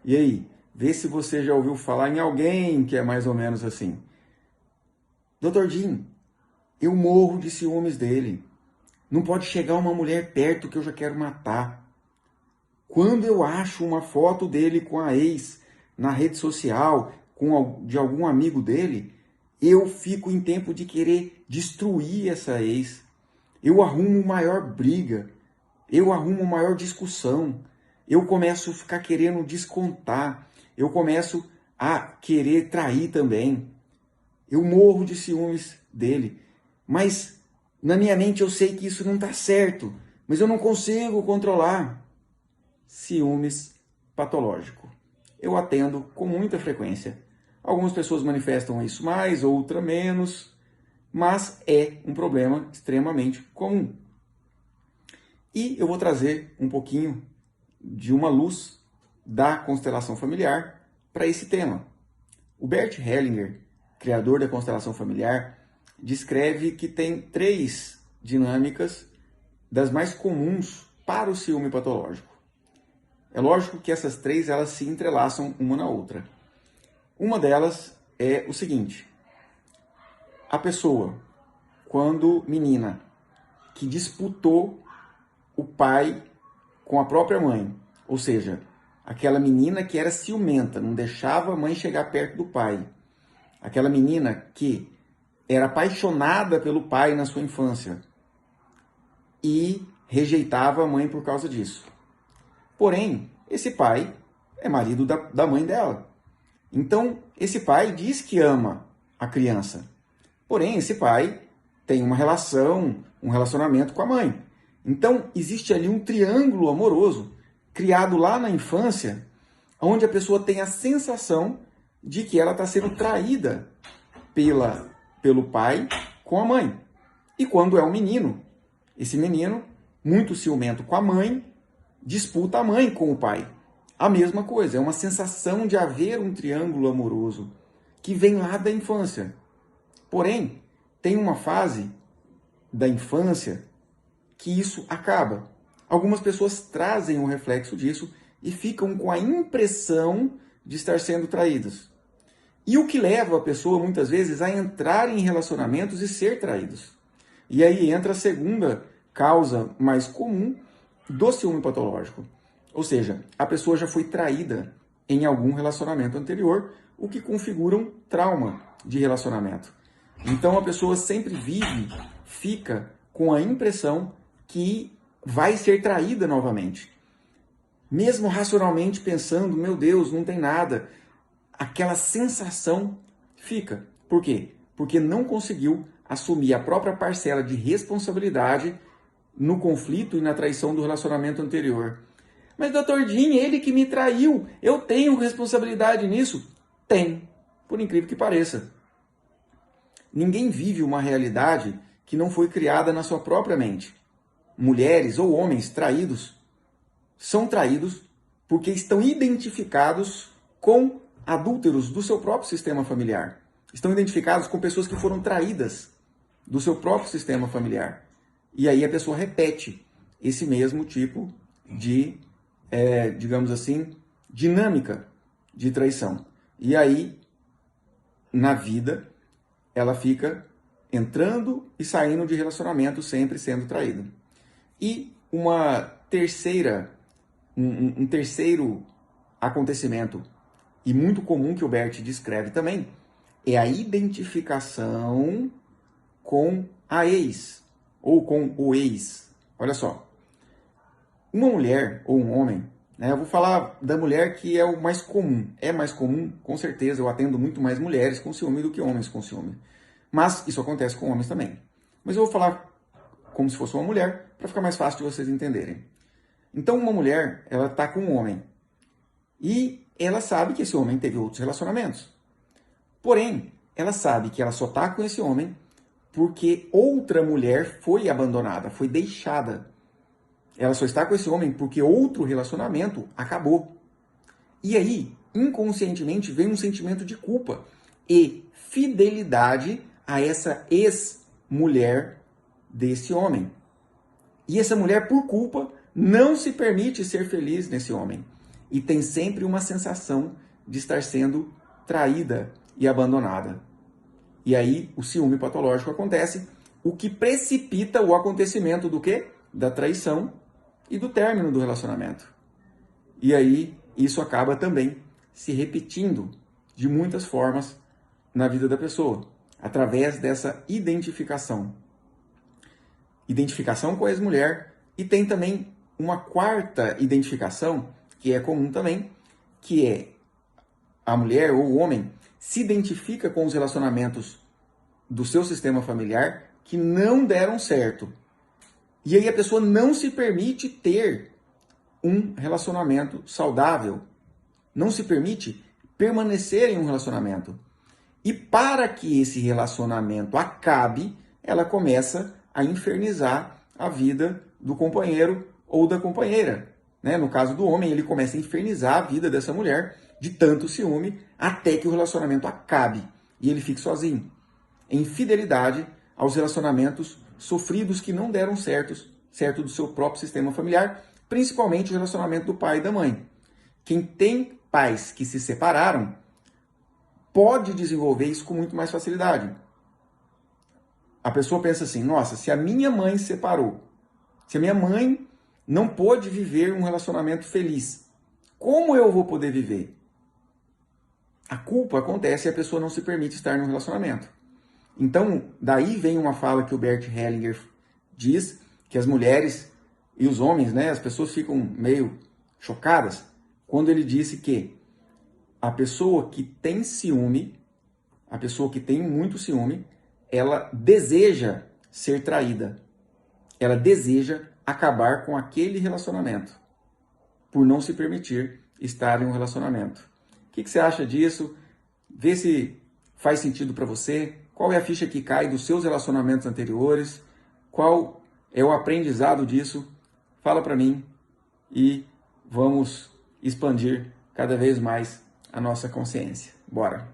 E aí, vê se você já ouviu falar em alguém que é mais ou menos assim. Doutor Jim, eu morro de ciúmes dele. Não pode chegar uma mulher perto que eu já quero matar. Quando eu acho uma foto dele com a ex na rede social, de algum amigo dele, eu fico em tempo de querer destruir essa ex. Eu arrumo maior briga, eu arrumo maior discussão, eu começo a ficar querendo descontar, eu começo a querer trair também. Eu morro de ciúmes dele, mas na minha mente eu sei que isso não está certo, mas eu não consigo controlar. Ciúmes patológico. Eu atendo com muita frequência. Algumas pessoas manifestam isso mais, outra menos, mas é um problema extremamente comum. E eu vou trazer um pouquinho de uma luz da constelação familiar para esse tema. O Bert Hellinger, criador da constelação familiar, descreve que tem 3 dinâmicas das mais comuns para o ciúme patológico. É lógico que essas 3 elas se entrelaçam uma na outra. Uma delas é o seguinte: a pessoa, quando menina, que disputou o pai com a própria mãe, ou seja, aquela menina que era ciumenta, não deixava a mãe chegar perto do pai, aquela menina que era apaixonada pelo pai na sua infância e rejeitava a mãe por causa disso. Porém, esse pai é marido da mãe dela. Então, esse pai diz que ama a criança. Porém, esse pai tem uma relação, um relacionamento com a mãe. Então, existe ali um triângulo amoroso criado lá na infância, onde a pessoa tem a sensação de que ela está sendo traída pelo pai com a mãe. E quando é um menino, esse menino, muito ciumento com a mãe, disputa a mãe com o pai. A mesma coisa, é uma sensação de haver um triângulo amoroso que vem lá da infância. Porém, tem uma fase da infância que isso acaba. Algumas pessoas trazem o reflexo disso e ficam com a impressão de estar sendo traídas. E o que leva a pessoa, muitas vezes, a entrar em relacionamentos e ser traídos. E aí entra a segunda causa mais comum do ciúme patológico. Ou seja, a pessoa já foi traída em algum relacionamento anterior, o que configura um trauma de relacionamento. Então a pessoa sempre fica com a impressão que vai ser traída novamente. Mesmo racionalmente pensando, meu Deus, não tem nada, aquela sensação fica. Por quê? Porque não conseguiu assumir a própria parcela de responsabilidade no conflito e na traição do relacionamento anterior. Mas, doutor Jim, ele que me traiu, eu tenho responsabilidade nisso? Tem, por incrível que pareça. Ninguém vive uma realidade que não foi criada na sua própria mente. Mulheres ou homens traídos são traídos porque estão identificados com adúlteros do seu próprio sistema familiar. Estão identificados com pessoas que foram traídas do seu próprio sistema familiar. E aí a pessoa repete esse mesmo tipo de, digamos assim, dinâmica de traição. E aí, na vida, ela fica entrando e saindo de relacionamento, sempre sendo traída. E um terceiro acontecimento, e muito comum que o Bert descreve também, é a identificação com a ex, ou com o ex. Olha só, uma mulher ou um homem, né, eu vou falar da mulher que é o mais comum. É mais comum, com certeza, eu atendo muito mais mulheres com ciúme do que homens com ciúme. Mas isso acontece com homens também. Mas eu vou falar como se fosse uma mulher, para ficar mais fácil de vocês entenderem. Então, uma mulher, ela está com um homem. E ela sabe que esse homem teve outros relacionamentos. Porém, ela sabe que ela só está com esse homem porque outra mulher foi abandonada, foi deixada. Ela só está com esse homem porque outro relacionamento acabou. E aí, inconscientemente, vem um sentimento de culpa e fidelidade a essa ex-mulher desse homem. E essa mulher, por culpa, não se permite ser feliz nesse homem. e tem sempre uma sensação de estar sendo traída e abandonada. E aí o ciúme patológico acontece, o que precipita o acontecimento do quê? Da traição e do término do relacionamento. E aí isso acaba também se repetindo de muitas formas na vida da pessoa, através dessa identificação. Identificação com a ex-mulher, e tem também uma quarta identificação, que é comum também, que é a mulher ou o homem se identifica com os relacionamentos do seu sistema familiar que não deram certo. E aí a pessoa não se permite ter um relacionamento saudável, não se permite permanecer em um relacionamento. E para que esse relacionamento acabe, ela começa a infernizar a vida do companheiro ou da companheira. Né? No caso do homem, ele começa a infernizar a vida dessa mulher de tanto ciúme até que o relacionamento acabe e ele fique sozinho. Em fidelidade aos relacionamentos sofridos que não deram certo do seu próprio sistema familiar, principalmente o relacionamento do pai e da mãe. Quem tem pais que se separaram pode desenvolver isso com muito mais facilidade. A pessoa pensa assim, nossa, se a minha mãe se separou, se a minha mãe não pôde viver um relacionamento feliz, como eu vou poder viver? A culpa acontece e a pessoa não se permite estar num relacionamento. Então, daí vem uma fala que o Bert Hellinger diz, que as mulheres e os homens, né, as pessoas ficam meio chocadas, quando ele disse que a pessoa que tem ciúme, a pessoa que tem muito ciúme, ela deseja ser traída. Ela deseja acabar com aquele relacionamento, por não se permitir estar em um relacionamento. O que você acha disso? Vê se faz sentido para você. Qual é a ficha que cai dos seus relacionamentos anteriores? Qual é o aprendizado disso? Fala para mim e vamos expandir cada vez mais a nossa consciência. Bora!